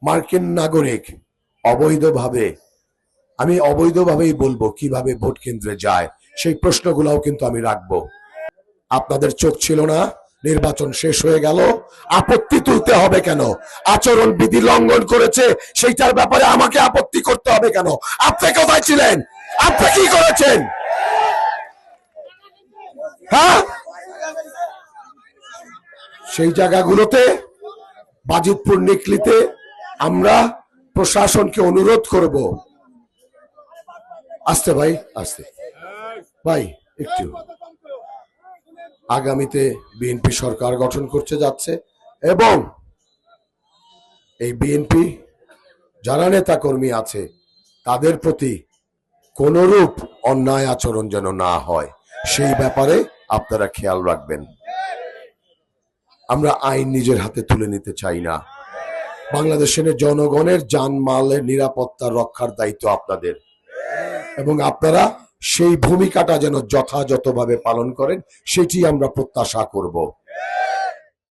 মার্কিন নাগরিক অবৈধভাবে, আমি অবৈধভাবেই বলবো, কিভাবে ভোট কেন্দ্রে যায় সেই প্রশ্নগুলোও কিন্তু আমি রাখবো। আপনাদের চোখ ছিল না? নির্বাচন শেষ হয়ে গেল, আপত্তি তুলতে হবে কেন? আচরণ বিধি লঙ্ঘন করেছে, সেইটার ব্যাপারে আমাকে আপত্তি করতে হবে কেন? আপনি কোথায় ছিলেন? আপনি কি করেছেন? হ্যাঁ, সেই জায়গাগুলোতে বাজিতপুর নিকলিতে আমরা প্রশাসনকে অনুরোধ করব, আস্তে ভাই আস্তে ভাই, একটু আগামীতে বিএনপি সরকার গঠন করতে যাচ্ছে এবং এই বিএনপি যারা নেতা কর্মী আছে তাদের প্রতি কোনরূপ অন্যায় আচরণ যেন না হয়, সেই ব্যাপারে আপনারা খেয়াল রাখবেন। আমরা আইন নিজের হাতে তুলে নিতে চাই না। বাংলাদেশের জনগণের জানমালের নিরাপত্তা রক্ষার দায়িত্ব আপনাদের, এবং আপনারা সেই ভূমিকাটা যেন যথাযথভাবে পালন করেন, সেটি আমরা প্রত্যাশা করব।